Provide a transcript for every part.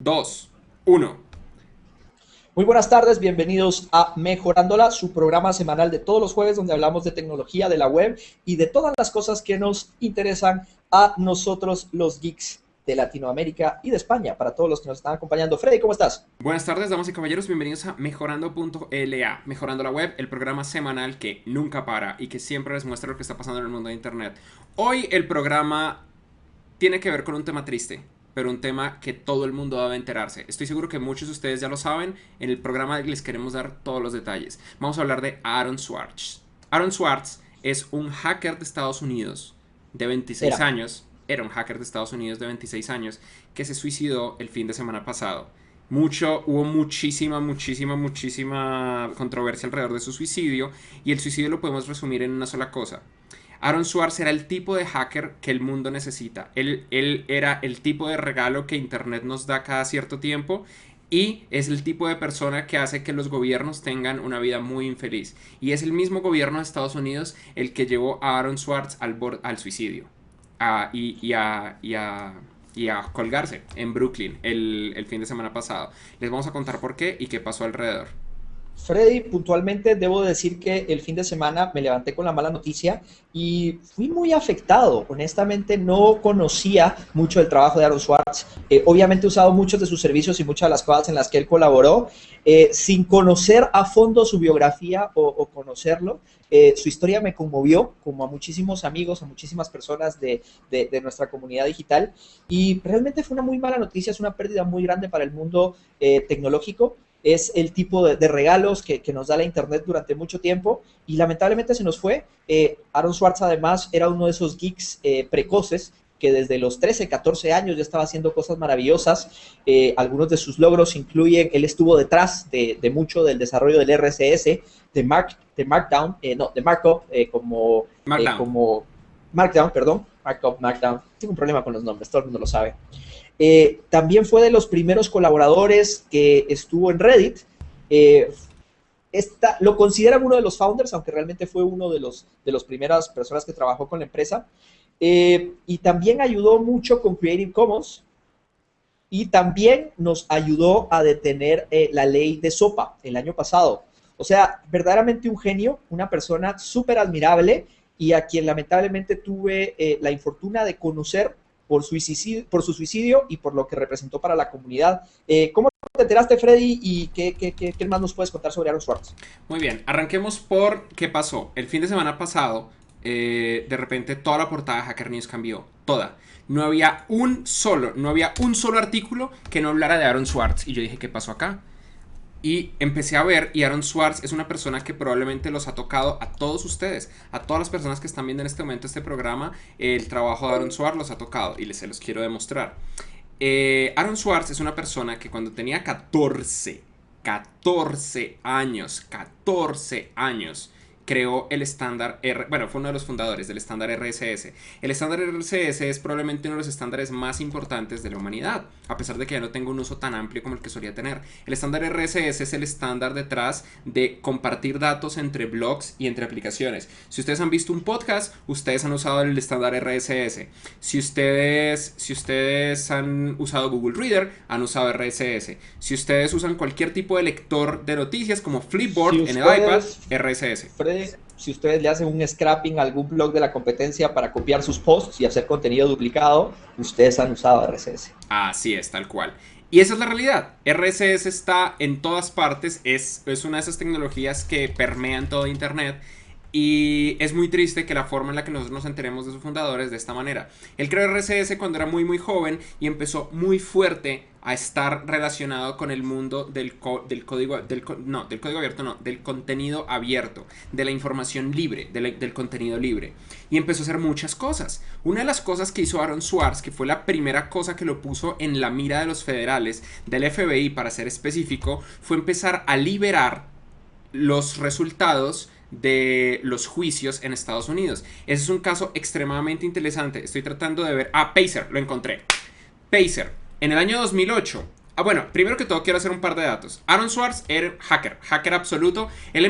2, 1. Muy buenas tardes, bienvenidos a Mejorándola, su programa semanal de todos los jueves donde hablamos de tecnología, de la web y de todas las cosas que nos interesan a nosotros los geeks de Latinoamérica y de España, para todos los que nos están acompañando. Freddy, ¿cómo estás? Buenas tardes, damas y caballeros, bienvenidos a Mejorando.la, Mejorando la Web, el programa semanal que nunca para y que siempre les muestra lo que está pasando en el mundo de Internet. Hoy el programa tiene que ver con un tema triste, pero un tema que todo el mundo debe enterarse. Estoy seguro que muchos de ustedes ya lo saben. En el programa les queremos dar todos los detalles. Vamos a hablar de Aaron Swartz. Aaron Swartz es un hacker de Estados Unidos de 26 años. Era un hacker de Estados Unidos de 26 años que se suicidó el fin de semana pasado. Hubo muchísima controversia alrededor de su suicidio, y el suicidio lo podemos resumir en una sola cosa. Aaron Swartz era el tipo de hacker que el mundo necesita. Él era el tipo de regalo que Internet nos da cada cierto tiempo, y es el tipo de persona que hace que los gobiernos tengan una vida muy infeliz. Y es el mismo gobierno de Estados Unidos el que llevó a Aaron Swartz al suicidio y a colgarse en Brooklyn el fin de semana pasado. Les vamos a contar por qué y qué pasó alrededor. Freddy, puntualmente debo decir que el fin de semana me levanté con la mala noticia y fui muy afectado. Honestamente no conocía mucho el trabajo de Aaron Swartz. Obviamente he usado muchos de sus servicios y muchas de las cosas en las que él colaboró. Sin conocer a fondo su biografía o conocerlo, su historia me conmovió, como a muchísimos amigos, a muchísimas personas de nuestra comunidad digital. Y realmente fue una muy mala noticia, es una pérdida muy grande para el mundo tecnológico. Es el tipo de regalos que nos da la Internet durante mucho tiempo y lamentablemente se nos fue. Aaron Swartz además era uno de esos geeks precoces que desde los 13, 14 años ya estaba haciendo cosas maravillosas. Algunos de sus logros incluyen, él estuvo detrás de mucho del desarrollo del RSS, de Markup, como Markdown, perdón, Markdown. Tengo un problema con los nombres, todo el mundo lo sabe. También fue de los primeros colaboradores que estuvo en Reddit. Lo consideran uno de los founders, aunque realmente fue uno de los primeras personas que trabajó con la empresa. Y también ayudó mucho con Creative Commons. Y también nos ayudó a detener la ley de SOPA el año pasado. O sea, verdaderamente un genio, una persona súper admirable y a quien lamentablemente tuve la infortuna de conocer por su suicidio y por lo que representó para la comunidad. ¿Cómo te enteraste, Freddy, y qué más nos puedes contar sobre Aaron Swartz? Muy bien, arranquemos por qué pasó. El fin de semana pasado, de repente toda la portada de Hacker News cambió, toda. No había un solo artículo que no hablara de Aaron Swartz. Y yo dije, ¿qué pasó acá? Y empecé a ver, y Aaron Swartz es una persona que probablemente los ha tocado a todos ustedes, a todas las personas que están viendo en este momento este programa. El trabajo de Aaron Swartz los ha tocado y se los quiero demostrar. Aaron Swartz es una persona que cuando tenía 14 años, creó el estándar fue uno de los fundadores del estándar RSS. El estándar RSS es probablemente uno de los estándares más importantes de la humanidad, a pesar de que ya no tenga un uso tan amplio como el que solía tener. El estándar RSS es el estándar detrás de compartir datos entre blogs y entre aplicaciones. Si ustedes han visto un podcast, ustedes han usado el estándar RSS. Si ustedes han usado Google Reader, han usado RSS. Si ustedes usan cualquier tipo de lector de noticias como Flipboard en el iPad, RSS. Si ustedes le hacen un scrapping a algún blog de la competencia para copiar sus posts y hacer contenido duplicado, ustedes han usado RSS. Así es, tal cual. Y esa es la realidad. RSS está en todas partes. Es una de esas tecnologías que permean todo Internet. Y es muy triste que la forma en la que nosotros nos enteremos de sus fundadores de esta manera. Él creó RSS cuando era muy joven y empezó muy fuerte a estar relacionado con el mundo del código abierto, del contenido abierto, de la información libre, del contenido libre. Y empezó a hacer muchas cosas. Una de las cosas que hizo Aaron Swartz, que fue la primera cosa que lo puso en la mira de los federales, del FBI para ser específico, fue empezar a liberar los resultados de los juicios en Estados Unidos. Ese es un caso extremadamente interesante. Estoy tratando de ver... Pacer, lo encontré. Pacer, en el año 2008... bueno, primero que todo quiero hacer un par de datos. Aaron Swartz era hacker absoluto. Él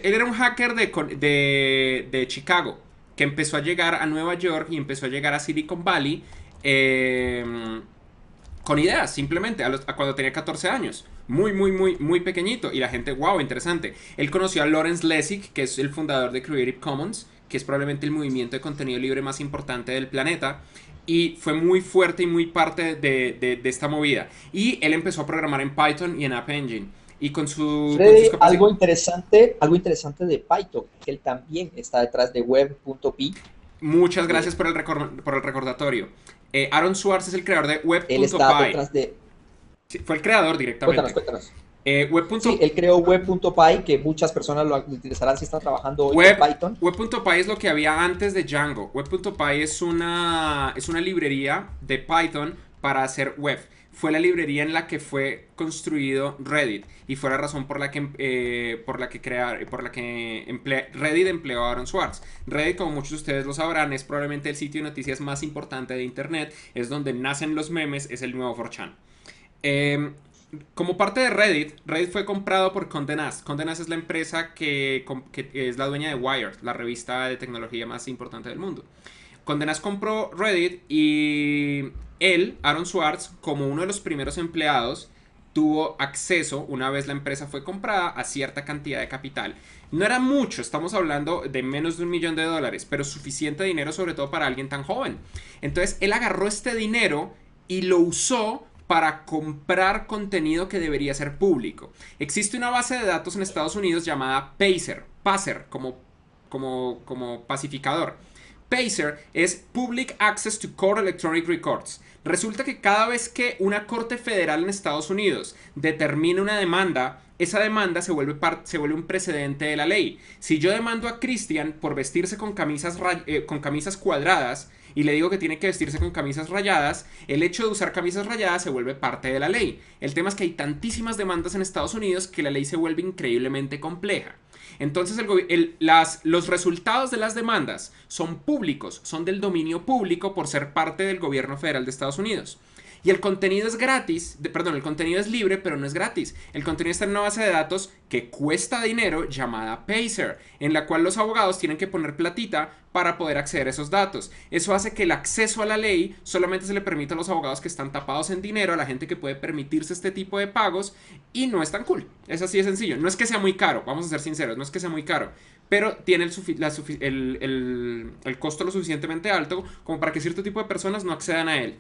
era un hacker de Chicago, que empezó a llegar a Nueva York y empezó a llegar a Silicon Valley con ideas, simplemente, a cuando tenía 14 años. Muy, muy, muy, muy pequeñito. Y la gente, wow, interesante. Él conoció a Lawrence Lessig, que es el fundador de Creative Commons, que es probablemente el movimiento de contenido libre más importante del planeta. Y fue muy fuerte y muy parte de esta movida. Y él empezó a programar en Python y en App Engine. Y con sus Freddy, capacidades. algo interesante de Python, que él también está detrás de web.pi. Muchas gracias por el recordatorio. Aaron Swartz es el creador de Él está Web.py. detrás de... Sí, fue el creador Cuéntanos, directamente. cuéntanos. Web. Sí, él creó web.py, que muchas personas lo utilizarán si están trabajando hoy con Web, Python. Web.py es lo que había antes de Django. Web.py es una librería de Python para hacer web. Fue la librería en la que fue construido Reddit y fue la razón por la que Reddit empleó a Aaron Swartz. Reddit, como muchos de ustedes lo sabrán, es probablemente el sitio de noticias más importante de internet. Es donde nacen los memes, es el nuevo 4chan. Como parte de Reddit, Reddit fue comprado por Condé Nast. Condé Nast es la empresa que es la dueña de Wired, la revista de tecnología más importante del mundo. Condé Nast compró Reddit y él, Aaron Swartz, como uno de los primeros empleados, tuvo acceso, una vez la empresa fue comprada, a cierta cantidad de capital. No era mucho, estamos hablando de menos de $1 millón, pero suficiente dinero sobre todo para alguien tan joven. Entonces él agarró este dinero y lo usó para comprar contenido que debería ser público. Existe una base de datos en Estados Unidos llamada Pacer, como pacificador. Pacer es Public Access to Core Electronic Records. Resulta que cada vez que una corte federal en Estados Unidos determina una demanda, esa demanda se vuelve un precedente de la ley. Si yo demando a Christian por vestirse con camisas cuadradas y le digo que tiene que vestirse con camisas rayadas, el hecho de usar camisas rayadas se vuelve parte de la ley. El tema es que hay tantísimas demandas en Estados Unidos que la ley se vuelve increíblemente compleja. Entonces los resultados de las demandas son públicos, son del dominio público por ser parte del gobierno federal de Estados Unidos. Y el contenido es el contenido es libre, pero no es gratis. El contenido está en una base de datos que cuesta dinero llamada Pacer, en la cual los abogados tienen que poner platita para poder acceder a esos datos. Eso hace que el acceso a la ley solamente se le permita a los abogados que están tapados en dinero, a la gente que puede permitirse este tipo de pagos, y no es tan cool. Es así de sencillo. No es que sea muy caro, vamos a ser sinceros, no es que sea muy caro, pero tiene el costo lo suficientemente alto como para que cierto tipo de personas no accedan a él.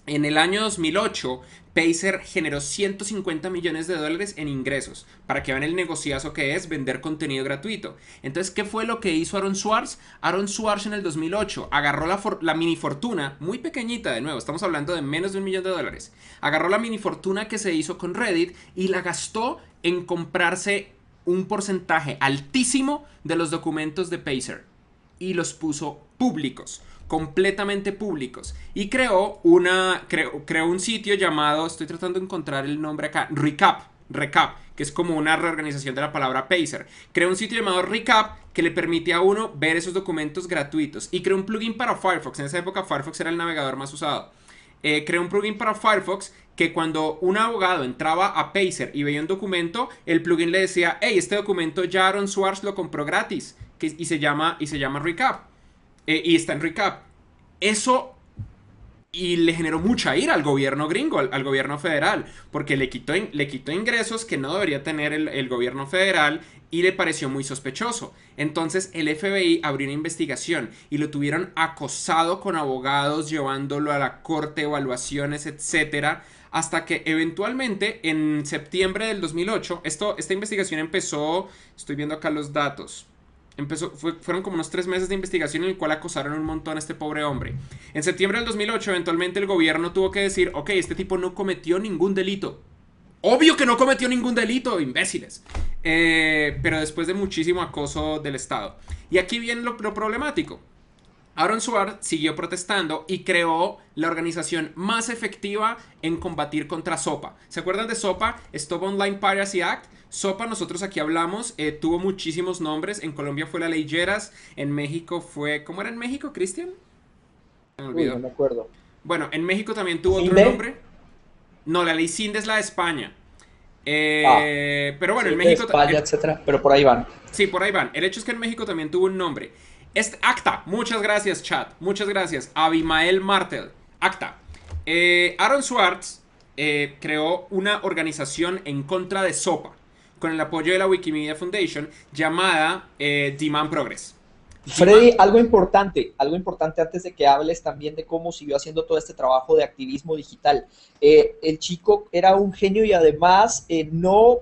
En el año 2008, Pacer generó $150 millones en ingresos, para que vean el negociazo que es vender contenido gratuito. Entonces, ¿qué fue lo que hizo Aaron Swartz? Aaron Swartz en el 2008 agarró la mini fortuna, muy pequeñita de nuevo, estamos hablando de menos de $1 millón, agarró la mini fortuna que se hizo con Reddit y la gastó en comprarse un porcentaje altísimo de los documentos de Pacer y los puso públicos, completamente públicos, y creó un sitio llamado, estoy tratando de encontrar el nombre acá, Recap, que es como una reorganización de la palabra Pacer. Creó un sitio llamado Recap que le permite a uno ver esos documentos gratuitos, y creó un plugin para Firefox. En esa época Firefox era el navegador más usado. Creó un plugin para Firefox que cuando un abogado entraba a Pacer y veía un documento, el plugin le decía: hey, este documento ya Aaron Swartz lo compró gratis, y se llama Recap. Y está en Recap. Eso y le generó mucha ira al gobierno gringo, al gobierno federal, porque le quitó ingresos que no debería tener el gobierno federal y le pareció muy sospechoso. Entonces el FBI abrió una investigación y lo tuvieron acosado con abogados, llevándolo a la corte, evaluaciones, etcétera, hasta que eventualmente en septiembre del 2008, esta investigación empezó, estoy viendo acá los datos. Fueron como unos 3 meses de investigación en el cual acosaron un montón a este pobre hombre. En septiembre del 2008, eventualmente el gobierno tuvo que decir: ok, este tipo no cometió ningún delito. Obvio que no cometió ningún delito, imbéciles. Pero después de muchísimo acoso del Estado. Y aquí viene lo problemático. Aaron Swartz siguió protestando y creó la organización más efectiva en combatir contra SOPA. ¿Se acuerdan de SOPA? Stop Online Piracy Act. SOPA, nosotros aquí hablamos, tuvo muchísimos nombres. En Colombia fue la ley Lleras, en México fue... ¿Cómo era en México, Cristian? Se me olvidó. No me acuerdo. Bueno, en México también tuvo otro ¿Cinde? nombre. No, la ley CINDE es la de España. Ah, Pero bueno, sí, en de México... España, etcétera, pero por ahí van. Sí, por ahí van. El hecho es que en México también tuvo un nombre. ACTA, muchas gracias, chat. Muchas gracias. Abimael Martel. ACTA. Aaron Swartz creó una organización en contra de SOPA, con el apoyo de la Wikimedia Foundation, llamada Demand Progress. Freddy, algo importante antes de que hables también de cómo siguió haciendo todo este trabajo de activismo digital. El chico era un genio y además no,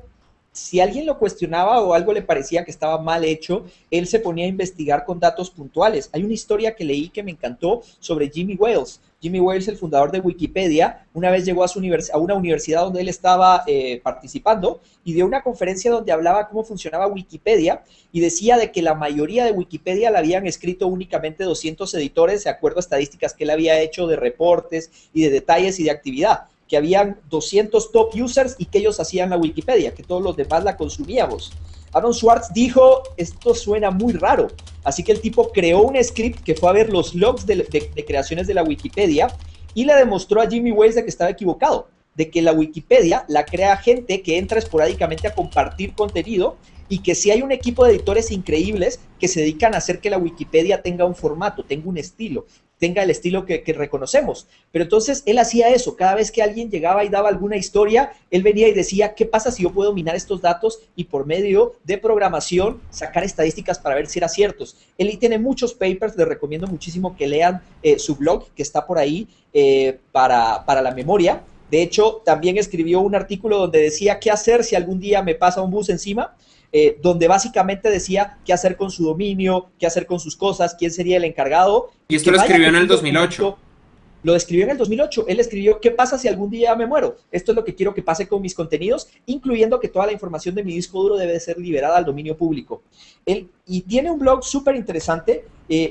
si alguien lo cuestionaba o algo le parecía que estaba mal hecho, él se ponía a investigar con datos puntuales. Hay una historia que leí que me encantó sobre Jimmy Wales. Jimmy Wales, el fundador de Wikipedia, una vez llegó a una universidad donde él estaba participando y dio una conferencia donde hablaba cómo funcionaba Wikipedia y decía de que la mayoría de Wikipedia la habían escrito únicamente 200 editores de acuerdo a estadísticas que él había hecho de reportes y de detalles y de actividad, que habían 200 top users y que ellos hacían la Wikipedia, que todos los demás la consumíamos. Aaron Swartz dijo, esto suena muy raro, así que el tipo creó un script que fue a ver los logs de creaciones de la Wikipedia y le demostró a Jimmy Wales de que estaba equivocado, de que la Wikipedia la crea gente que entra esporádicamente a compartir contenido y que sí hay un equipo de editores increíbles que se dedican a hacer que la Wikipedia tenga un formato, tenga un estilo, tenga el estilo que reconocemos. Pero entonces él hacía eso, cada vez que alguien llegaba y daba alguna historia, él venía y decía, ¿qué pasa si yo puedo minar estos datos y por medio de programación sacar estadísticas para ver si eran ciertos? Él tiene muchos papers, les recomiendo muchísimo que lean su blog, que está por ahí para la memoria. De hecho, también escribió un artículo donde decía qué hacer si algún día me pasa un bus encima, donde básicamente decía qué hacer con su dominio, qué hacer con sus cosas, quién sería el encargado. Y esto lo escribió en el 2008. Lo escribió en el 2008. Él escribió, ¿qué pasa si algún día me muero? Esto es lo que quiero que pase con mis contenidos, incluyendo que toda la información de mi disco duro debe ser liberada al dominio público. Y tiene un blog súper interesante,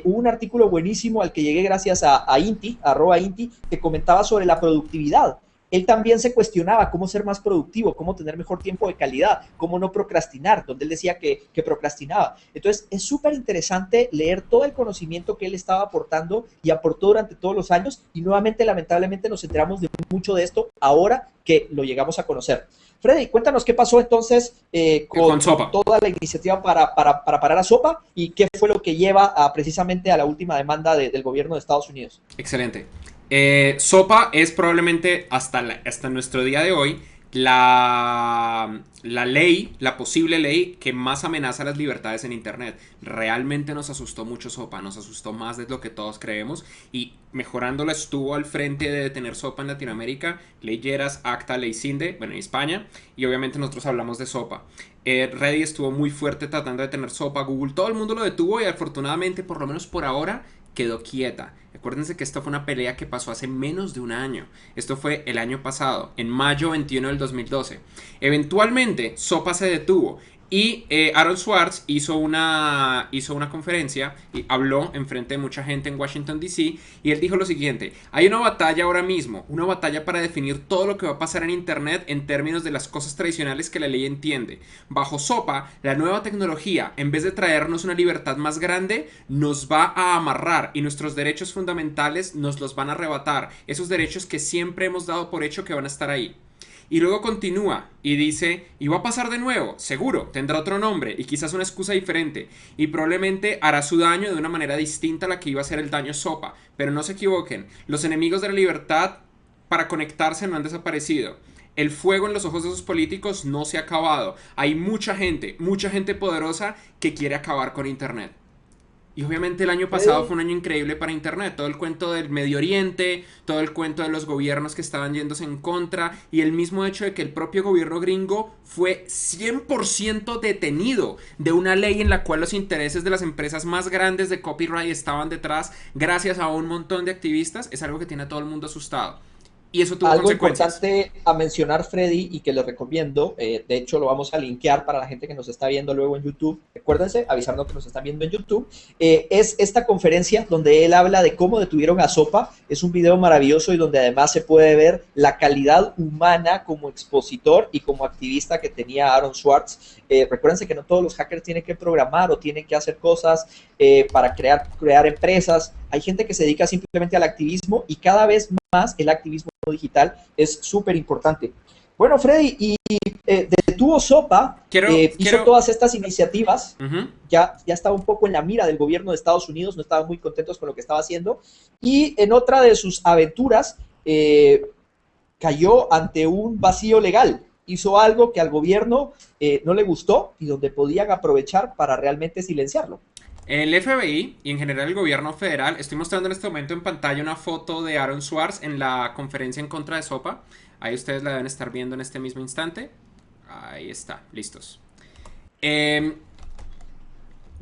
un artículo buenísimo al que llegué gracias a Inti, @Inti, que comentaba sobre la productividad. Él también se cuestionaba cómo ser más productivo, cómo tener mejor tiempo de calidad, cómo no procrastinar, donde él decía que procrastinaba. Entonces, es súper interesante leer todo el conocimiento que él estaba aportando y aportó durante todos los años y nuevamente, lamentablemente, nos enteramos de mucho de esto ahora que lo llegamos a conocer. Freddy, cuéntanos qué pasó entonces con toda la iniciativa para parar a SOPA y qué fue lo que lleva precisamente a la última demanda del gobierno de Estados Unidos. Excelente. SOPA es probablemente hasta nuestro día de hoy la posible ley que más amenaza las libertades en Internet. Realmente nos asustó mucho SOPA, nos asustó más de lo que todos creemos y mejorándola estuvo al frente de detener SOPA en Latinoamérica, Ley Lleras, ACTA, Ley CINDE, bueno, en España, y obviamente nosotros hablamos de SOPA. Reddit estuvo muy fuerte tratando de detener SOPA, Google, todo el mundo lo detuvo y afortunadamente, por lo menos por ahora, quedó quieta. Acuérdense que esta fue una pelea que pasó hace menos de un año. Esto fue el año pasado, en mayo 21 del 2012. Eventualmente, SOPA se detuvo y Aaron Swartz hizo una conferencia y habló enfrente de mucha gente en Washington, D.C. y él dijo lo siguiente: hay una batalla ahora mismo, una batalla para definir todo lo que va a pasar en Internet en términos de las cosas tradicionales que la ley entiende. Bajo SOPA, la nueva tecnología, en vez de traernos una libertad más grande, nos va a amarrar y nuestros derechos fundamentales nos los van a arrebatar. Esos derechos que siempre hemos dado por hecho que van a estar ahí. Y luego continúa y dice, y va a pasar de nuevo, seguro, tendrá otro nombre y quizás una excusa diferente y probablemente hará su daño de una manera distinta a la que iba a ser el daño SOPA, pero no se equivoquen, los enemigos de la libertad para conectarse no han desaparecido. El fuego en los ojos de esos políticos no se ha acabado. Hay mucha gente poderosa que quiere acabar con Internet. Y obviamente el año pasado fue un año increíble para Internet. Todo el cuento del Medio Oriente, todo el cuento de los gobiernos que estaban yéndose en contra y el mismo hecho de que el propio gobierno gringo fue 100% detenido de una ley en la cual los intereses de las empresas más grandes de copyright estaban detrás gracias a un montón de activistas, es algo que tiene a todo el mundo asustado. Y eso tuvo algo consecuencias. Importante a mencionar, Freddy, y que les recomiendo, de hecho lo vamos a linkear para la gente que nos está viendo luego en YouTube, recuérdense, avisarnos que nos están viendo en YouTube, es esta conferencia donde él habla de cómo detuvieron a SOPA. Es un video maravilloso y donde además se puede ver la calidad humana como expositor y como activista que tenía Aaron Swartz. Recuérdense que no todos los hackers tienen que programar o tienen que hacer cosas para crear empresas. Hay gente que se dedica simplemente al activismo y cada vez más el activismo digital es súper importante. Bueno, Freddy, y detuvo SOPA, hizo todas estas iniciativas, ya estaba un poco en la mira del gobierno de Estados Unidos, no estaban muy contentos con lo que estaba haciendo, y en otra de sus aventuras, eh, cayó ante un vacío legal. Hizo algo que al gobierno no le gustó y donde podían aprovechar para realmente silenciarlo. El FBI y en general el gobierno federal, estoy mostrando en este momento en pantalla una foto de Aaron Swartz en la conferencia en contra de SOPA. Ahí ustedes la deben estar viendo en este mismo instante. Ahí está, listos. Eh,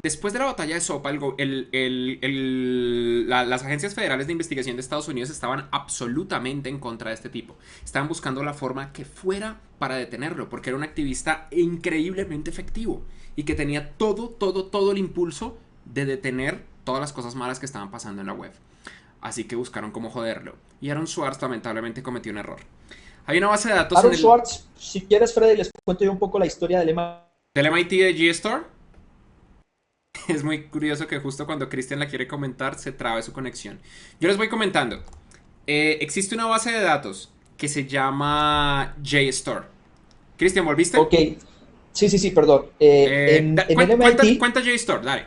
Después de la batalla de Sopa, las agencias federales de investigación de Estados Unidos estaban absolutamente en contra de este tipo. Estaban buscando la forma que fuera para detenerlo, porque era un activista increíblemente efectivo y que tenía todo el impulso de detener todas las cosas malas que estaban pasando en la web. Así que buscaron cómo joderlo. Y Aaron Swartz lamentablemente cometió un error. Hay una base de datos Aaron Swartz, si quieres, Freddy, les cuento yo un poco la historia del del MIT de GStore. Es muy curioso que justo cuando Cristian la quiere comentar se trabe su conexión. Yo les voy comentando. Existe una base de datos que se llama JSTOR. Cristian, ¿volviste? Ok, sí, perdón. En el MIT, cuenta JSTOR, dale.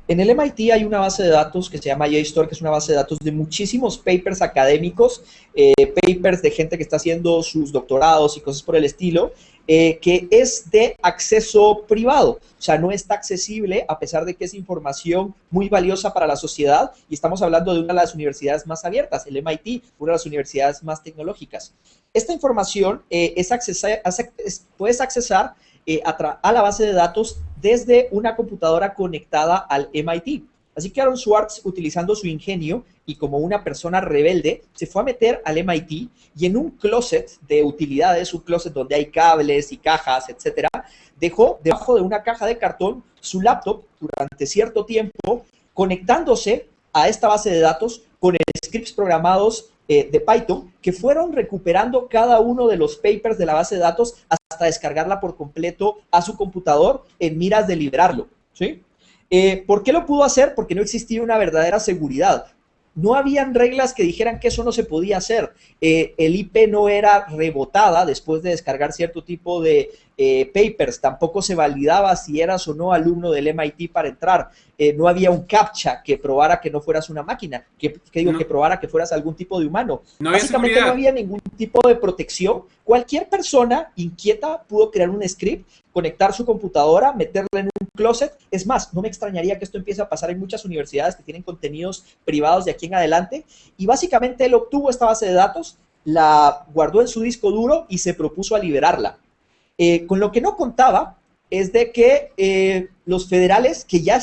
En el MIT hay una base de datos que se llama JSTOR, que es una base de datos de muchísimos papers académicos, papers de gente que está haciendo sus doctorados y cosas por el estilo, que es de acceso privado. O sea, no está accesible a pesar de que es información muy valiosa para la sociedad y estamos hablando de una de las universidades más abiertas, el MIT, una de las universidades más tecnológicas. Esta información puedes accesar a la base de datos desde una computadora conectada al MIT. Así que Aaron Swartz, utilizando su ingenio y como una persona rebelde, se fue a meter al MIT y en un closet de utilidades, un closet donde hay cables y cajas, etcétera, dejó debajo de una caja de cartón su laptop durante cierto tiempo, conectándose a esta base de datos con scripts programados de Python que fueron recuperando cada uno de los papers de la base de datos hasta descargarla por completo a su computador en miras de liberarlo, ¿sí? ¿Por qué lo pudo hacer? Porque no existía una verdadera seguridad. No habían reglas que dijeran que eso no se podía hacer. El IP no era rebotada después de descargar cierto tipo de papers. Tampoco se validaba si eras o no alumno del MIT para entrar. No había un CAPTCHA que probara que no fueras una máquina, que probara que fueras algún tipo de humano. No había Básicamente seguridad. no había ningún tipo de protección. Cualquier persona inquieta pudo crear un script, conectar su computadora, meterla en un closet. Es más, no me extrañaría que esto empiece a pasar en muchas universidades que tienen contenidos privados de aquí en adelante. Y básicamente él obtuvo esta base de datos, la guardó en su disco duro y se propuso a liberarla. Con lo que no contaba es de que los federales que ya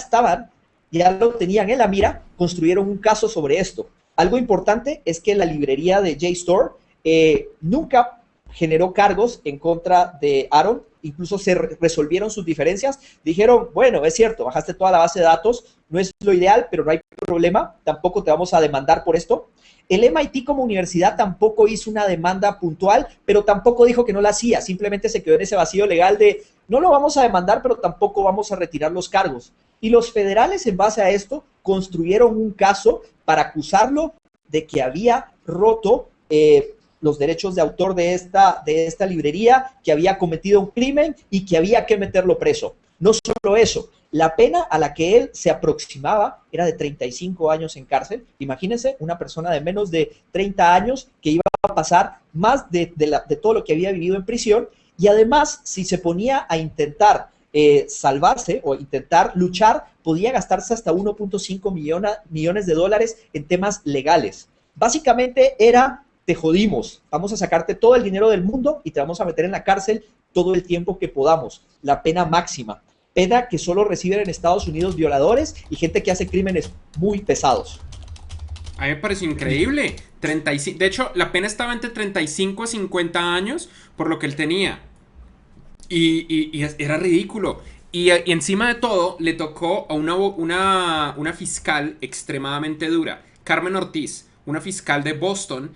lo tenían en la mira, construyeron un caso sobre esto. Algo importante es que la librería de JSTOR nunca generó cargos en contra de Aaron, incluso se resolvieron sus diferencias. Dijeron, bueno, es cierto, bajaste toda la base de datos, no es lo ideal, pero no hay problema, tampoco te vamos a demandar por esto. El MIT como universidad tampoco hizo una demanda puntual, pero tampoco dijo que no la hacía, simplemente se quedó en ese vacío legal de no lo vamos a demandar, pero tampoco vamos a retirar los cargos. Y los federales, en base a esto, construyeron un caso para acusarlo de que había roto los derechos de autor de esta librería, que había cometido un crimen y que había que meterlo preso. No solo eso, la pena a la que él se aproximaba era de 35 años en cárcel. Imagínense una persona de menos de 30 años que iba a pasar más de todo lo que había vivido en prisión y además si se ponía a intentar salvarse o intentar luchar, podía gastarse hasta 1.5 millones de dólares en temas legales. Básicamente era, te jodimos, vamos a sacarte todo el dinero del mundo y te vamos a meter en la cárcel todo el tiempo que podamos, la pena máxima, pena que solo reciben en Estados Unidos violadores y gente que hace crímenes muy pesados. A mí me pareció increíble. 35, de hecho, la pena estaba entre 35 a 50 años por lo que él tenía. Y era ridículo. Y encima de todo, le tocó a una fiscal extremadamente dura, Carmen Ortiz, una fiscal de Boston,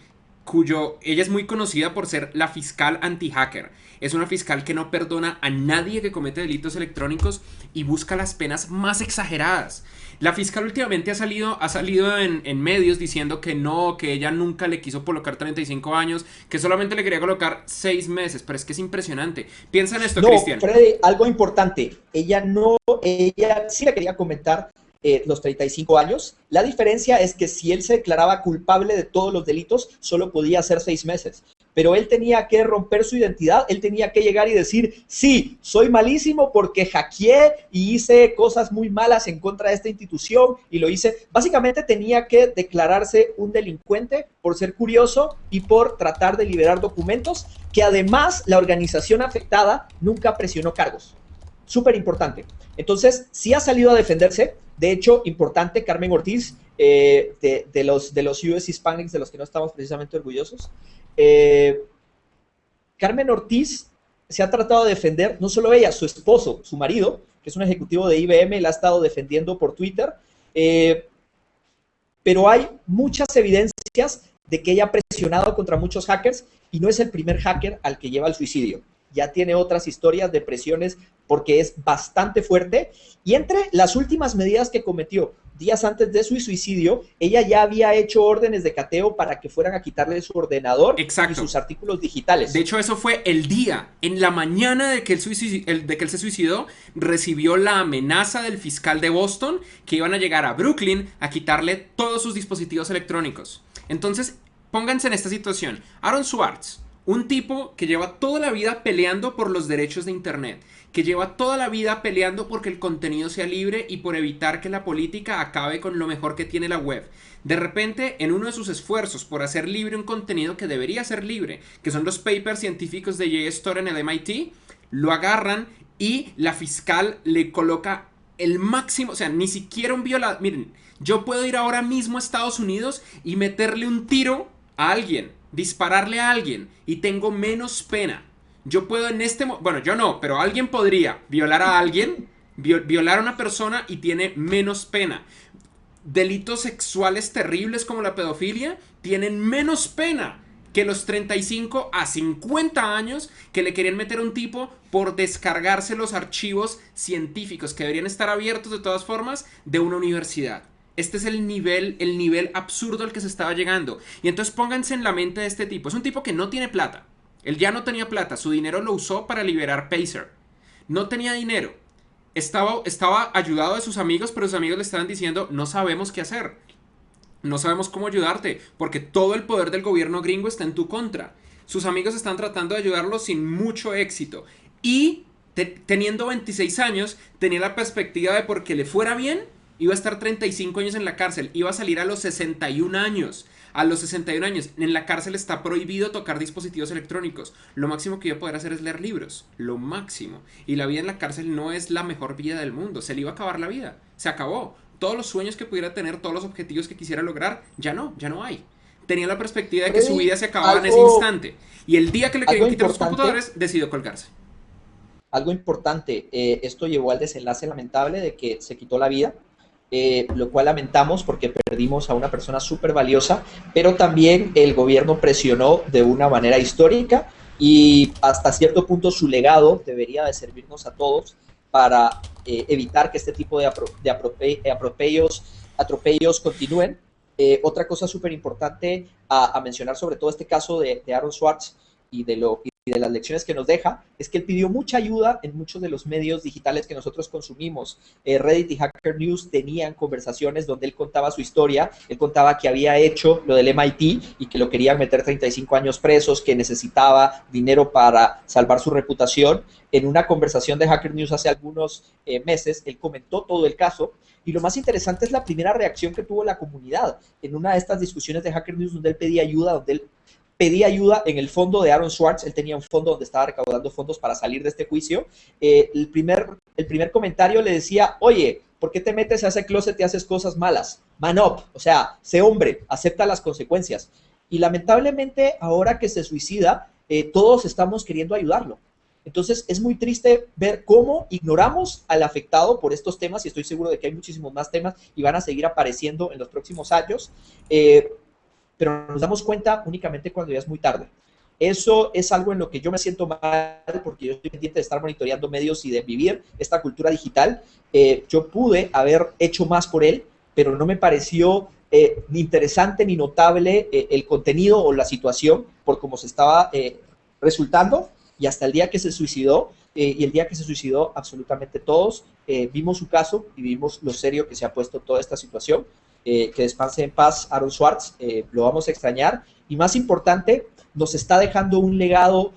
ella es muy conocida por ser la fiscal anti-hacker. Es una fiscal que no perdona a nadie que comete delitos electrónicos y busca las penas más exageradas. La fiscal últimamente ha salido en medios diciendo que no, que ella nunca le quiso colocar 35 años, que solamente le quería colocar 6 meses, pero es que es impresionante. Piensa en esto, Cristian. No, Freddy, algo importante. Ella sí le quería comentar los 35 años. La diferencia es que si él se declaraba culpable de todos los delitos, solo podía hacer 6 meses. Pero él tenía que romper su identidad, él tenía que llegar y decir, sí, soy malísimo porque hackeé y hice cosas muy malas en contra de esta institución y lo hice. Básicamente tenía que declararse un delincuente por ser curioso y por tratar de liberar documentos, que además la organización afectada nunca presionó cargos. Súper importante. Entonces, sí ha salido a defenderse. De hecho, importante, Carmen Ortiz, de los US Hispanics, de los que no estamos precisamente orgullosos. Carmen Ortiz se ha tratado de defender, no solo ella, su esposo, su marido, que es un ejecutivo de IBM, la ha estado defendiendo por Twitter, pero hay muchas evidencias de que ella ha presionado contra muchos hackers y no es el primer hacker al que lleva al suicidio. Ya tiene otras historias de presiones porque es bastante fuerte. Y entre las últimas medidas que cometió días antes de su suicidio, ella ya había hecho órdenes de cateo para que fueran a quitarle su ordenador. Exacto. Y sus artículos digitales. De hecho, eso fue el día, en la mañana de que él se suicidó, recibió la amenaza del fiscal de Boston que iban a llegar a Brooklyn a quitarle todos sus dispositivos electrónicos. Entonces, pónganse en esta situación. Aaron Swartz, un tipo que lleva toda la vida peleando por los derechos de Internet, que lleva toda la vida peleando porque el contenido sea libre y por evitar que la política acabe con lo mejor que tiene la web. De repente, en uno de sus esfuerzos por hacer libre un contenido que debería ser libre, que son los papers científicos de J. Storer en el MIT, lo agarran y la fiscal le coloca el máximo, o sea, ni siquiera un violador. Miren, yo puedo ir ahora mismo a Estados Unidos y meterle un tiro a alguien, dispararle a alguien y tengo menos pena. Yo puedo en este momento, bueno, yo no, pero alguien podría violar a alguien, violar a una persona y tiene menos pena. Delitos sexuales terribles como la pedofilia tienen menos pena que los 35 a 50 años que le querían meter a un tipo por descargarse los archivos científicos que deberían estar abiertos de todas formas de una universidad. Este es el nivel absurdo al que se estaba llegando. Y entonces pónganse en la mente de este tipo. Es un tipo que no tiene plata. Él ya no tenía plata. Su dinero lo usó para liberar Pacer. No tenía dinero. Estaba ayudado de sus amigos, pero sus amigos le estaban diciendo, no sabemos qué hacer. No sabemos cómo ayudarte, porque todo el poder del gobierno gringo está en tu contra. Sus amigos están tratando de ayudarlo sin mucho éxito. Y teniendo 26 años, tenía la perspectiva de porque le fuera bien, iba a estar 35 años en la cárcel, iba a salir a los 61 años. A los 61 años, en la cárcel está prohibido tocar dispositivos electrónicos. Lo máximo que iba a poder hacer es leer libros. Lo máximo. Y la vida en la cárcel no es la mejor vida del mundo. Se le iba a acabar la vida. Se acabó. Todos los sueños que pudiera tener, todos los objetivos que quisiera lograr, ya no hay. Tenía la perspectiva de que su vida se acababa en ese instante. Y el día que le querían quitar los computadores, decidió colgarse. Algo importante, esto llevó al desenlace lamentable de que se quitó la vida. Lo cual lamentamos porque perdimos a una persona súper valiosa, pero también el gobierno presionó de una manera histórica y hasta cierto punto su legado debería de servirnos a todos para evitar que este tipo de atropellos continúen. Otra cosa súper importante a mencionar sobre todo este caso de Aaron Swartz y de las lecciones que nos deja, es que él pidió mucha ayuda en muchos de los medios digitales que nosotros consumimos. Reddit y Hacker News tenían conversaciones donde él contaba su historia, él contaba que había hecho lo del MIT y que lo querían meter 35 años presos, que necesitaba dinero para salvar su reputación. En una conversación de Hacker News hace algunos meses, él comentó todo el caso, y lo más interesante es la primera reacción que tuvo la comunidad en una de estas discusiones de Hacker News donde él pedía ayuda en el fondo de Aaron Swartz. Él tenía un fondo donde estaba recaudando fondos para salir de este juicio. El primer comentario le decía, oye, ¿por qué te metes a ese closet y haces cosas malas? Man up, o sea, sé hombre, acepta las consecuencias. Y lamentablemente, ahora que se suicida, todos estamos queriendo ayudarlo. Entonces, es muy triste ver cómo ignoramos al afectado por estos temas, y estoy seguro de que hay muchísimos más temas y van a seguir apareciendo en los próximos años. Pero nos damos cuenta únicamente cuando ya es muy tarde. Eso es algo en lo que yo me siento mal porque yo estoy pendiente de estar monitoreando medios y de vivir esta cultura digital. Yo pude haber hecho más por él, pero no me pareció ni interesante ni notable el contenido o la situación por cómo se estaba resultando. Y hasta el día que se suicidó, y el día que se suicidó, absolutamente todos vimos su caso y vimos lo serio que se ha puesto toda esta situación. Que descanse en paz Aaron Swartz, lo vamos a extrañar, y más importante, nos está dejando un legado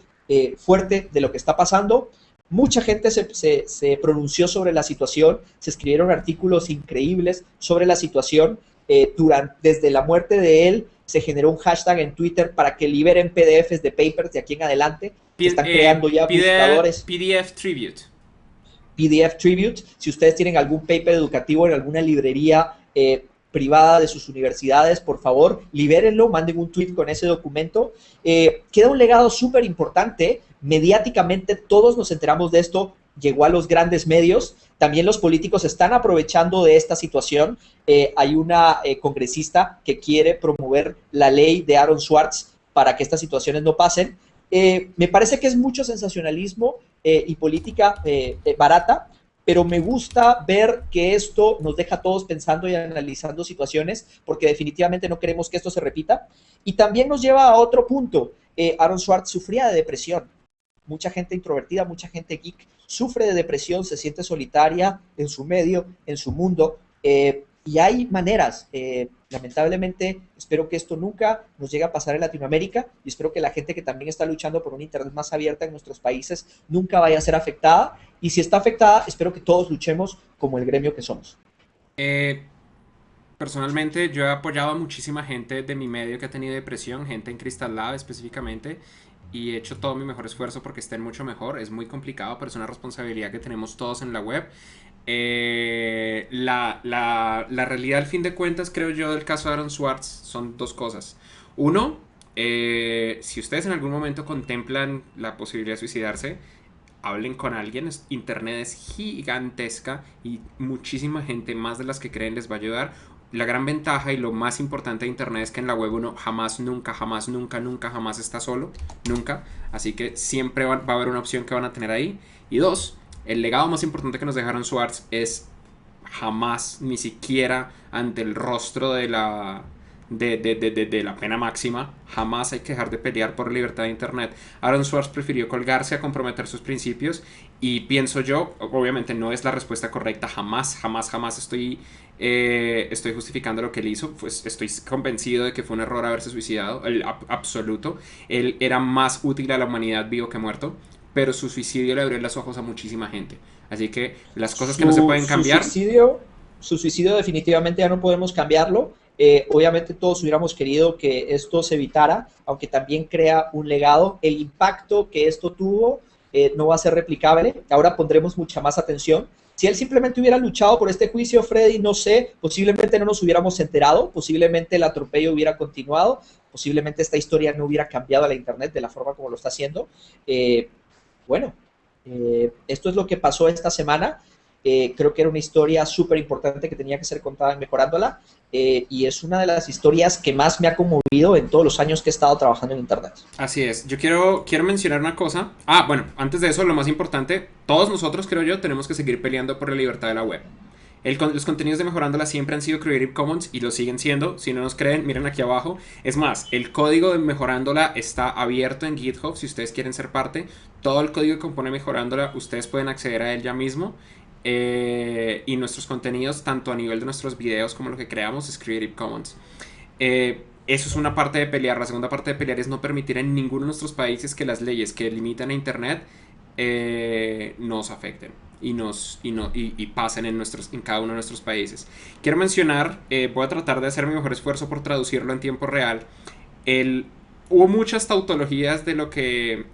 fuerte de lo que está pasando. Mucha gente se pronunció sobre la situación, se escribieron artículos increíbles sobre la situación. Desde la muerte de él, se generó un hashtag en Twitter para que liberen PDFs de papers de aquí en adelante. Están creando ya buscadores. PDF Tribute. PDF Tribute. Si ustedes tienen algún paper educativo en alguna librería privada de sus universidades, por favor, libérenlo, manden un tweet con ese documento. Queda un legado súper importante. Mediáticamente todos nos enteramos de esto, llegó a los grandes medios. También los políticos están aprovechando de esta situación. Hay una congresista que quiere promover la ley de Aaron Swartz para que estas situaciones no pasen. Me parece que es mucho sensacionalismo y política barata, pero me gusta ver que esto nos deja a todos pensando y analizando situaciones, porque definitivamente no queremos que esto se repita. Y también nos lleva a otro punto. Aaron Swartz sufría de depresión. Mucha gente introvertida, mucha gente geek sufre de depresión, se siente solitaria en su medio, en su mundo. Y hay maneras. Lamentablemente, espero que esto nunca nos llegue a pasar en Latinoamérica, y espero que la gente que también está luchando por una internet más abierta en nuestros países nunca vaya a ser afectada. Y si está afectada, espero que todos luchemos como el gremio que somos. Personalmente, yo he apoyado a muchísima gente de mi medio que ha tenido depresión, gente en Crystal Lab específicamente, y he hecho todo mi mejor esfuerzo porque estén mucho mejor. Es muy complicado, pero es una responsabilidad que tenemos todos en la web. La realidad, al fin de cuentas, creo yo, del caso de Aaron Swartz son dos cosas. Uno, si ustedes en algún momento contemplan la posibilidad de suicidarse, hablen con alguien. Internet es gigantesca y muchísima gente, más de las que creen, les va a ayudar. La gran ventaja y lo más importante de internet es que en la web uno jamás, nunca, jamás, nunca, nunca, jamás está solo. Nunca. Así que siempre va a haber una opción que van a tener ahí. Y dos, el legado más importante que nos dejaron Swartz es jamás, ni siquiera ante el rostro de la pena máxima, jamás hay que dejar de pelear por libertad de internet. Aaron Swartz prefirió colgarse a comprometer sus principios, y pienso yo, obviamente no es la respuesta correcta, jamás, jamás, jamás estoy justificando lo que él hizo, pues estoy convencido de que fue un error haberse suicidado, absoluto. Él era más útil a la humanidad vivo que muerto, pero su suicidio le abrió los ojos a muchísima gente. Así que las cosas que no se pueden cambiar... Su suicidio definitivamente ya no podemos cambiarlo. Obviamente todos hubiéramos querido que esto se evitara, aunque también crea un legado. El impacto que esto tuvo no va a ser replicable. Ahora pondremos mucha más atención. Si él simplemente hubiera luchado por este juicio, Freddy, no sé, posiblemente no nos hubiéramos enterado, posiblemente el atropello hubiera continuado, posiblemente esta historia no hubiera cambiado a la internet de la forma como lo está haciendo. Bueno, esto es lo que pasó esta semana. Creo que era una historia súper importante que tenía que ser contada en Mejorándola, y es una de las historias que más me ha conmovido en todos los años que he estado trabajando en internet. Así es, yo quiero mencionar una cosa. Bueno, antes de eso, lo más importante, todos nosotros, creo yo, tenemos que seguir peleando por la libertad de la web. Los contenidos de Mejorándola siempre han sido Creative Commons y lo siguen siendo. Si no nos creen, miren aquí abajo. Es más, el código de Mejorándola está abierto en GitHub si ustedes quieren ser parte. Todo el código que compone Mejorándola, ustedes pueden acceder a él ya mismo. Y nuestros contenidos, tanto a nivel de nuestros videos como lo que creamos, es Creative Commons. Eso es una parte de pelear. La segunda parte de pelear es no permitir en ninguno de nuestros países que las leyes que limitan a internet nos afecten y pasen en cada uno de nuestros países. Quiero mencionar, voy a tratar de hacer mi mejor esfuerzo por traducirlo en tiempo real. Hubo muchas tautologías de lo que...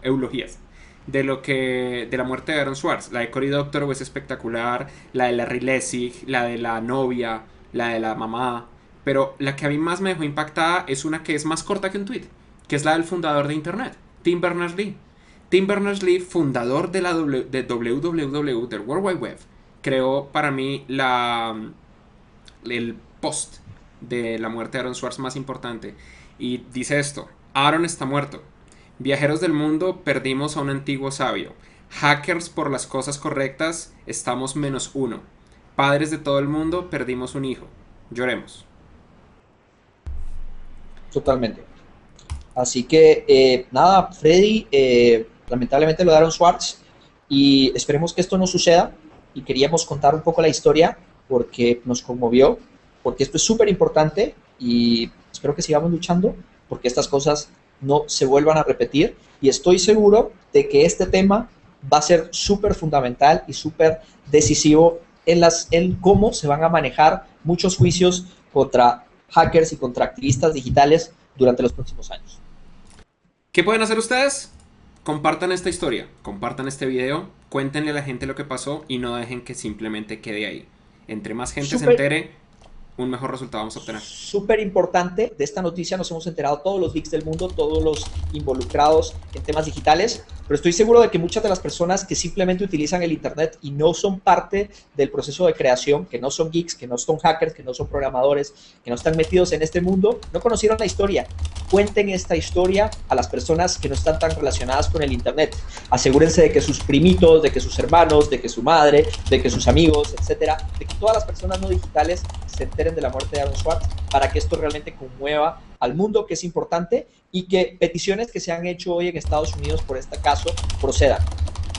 eulogías de la muerte de Aaron Swartz. La de Cory Doctorow es espectacular, la de Larry Lessig, la de la novia, la de la mamá, pero la que a mí más me dejó impactada es una que es más corta que un tweet, que es la del fundador de internet, Tim Berners-Lee. Tim Berners-Lee, fundador de WWW, del World Wide Web, creó para mí el post de la muerte de Aaron Swartz más importante, y dice esto: Aaron está muerto. Viajeros del mundo, perdimos a un antiguo sabio. Hackers por las cosas correctas, estamos -1. Padres de todo el mundo, perdimos un hijo. Lloremos. Totalmente. Así que, nada, Freddy, lamentablemente lo de Aaron Swartz, y esperemos que esto no suceda, y queríamos contar un poco la historia porque nos conmovió, porque esto es súper importante y espero que sigamos luchando porque estas cosas no se vuelvan a repetir, y estoy seguro de que este tema va a ser súper fundamental y súper decisivo en cómo se van a manejar muchos juicios contra hackers y contra activistas digitales durante los próximos años. ¿Qué pueden hacer ustedes? Compartan esta historia, compartan este video, cuéntenle a la gente lo que pasó y no dejen que simplemente quede ahí. Entre más gente se entere, un mejor resultado vamos a obtener. Súper importante, de esta noticia nos hemos enterado todos los geeks del mundo, todos los involucrados en temas digitales, pero estoy seguro de que muchas de las personas que simplemente utilizan el internet y no son parte del proceso de creación, que no son geeks, que no son hackers, que no son programadores, que no están metidos en este mundo, no conocieron la historia. Cuenten esta historia a las personas que no están tan relacionadas con el internet. Asegúrense de que sus primitos, de que sus hermanos, de que su madre, de que sus amigos, etcétera, de que todas las personas no digitales se enteren de la muerte de Aaron Swartz, para que esto realmente conmueva al mundo, que es importante, y que peticiones que se han hecho hoy en Estados Unidos por este caso procedan.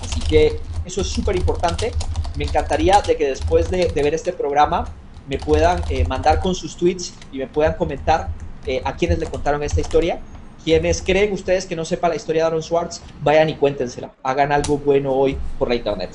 Así que eso es súper importante. Me encantaría de que después de ver este programa me puedan mandar con sus tweets y me puedan comentar a quienes le contaron esta historia. Quienes creen ustedes que no sepa la historia de Aaron Swartz, vayan y cuéntensela. Hagan algo bueno hoy por la internet.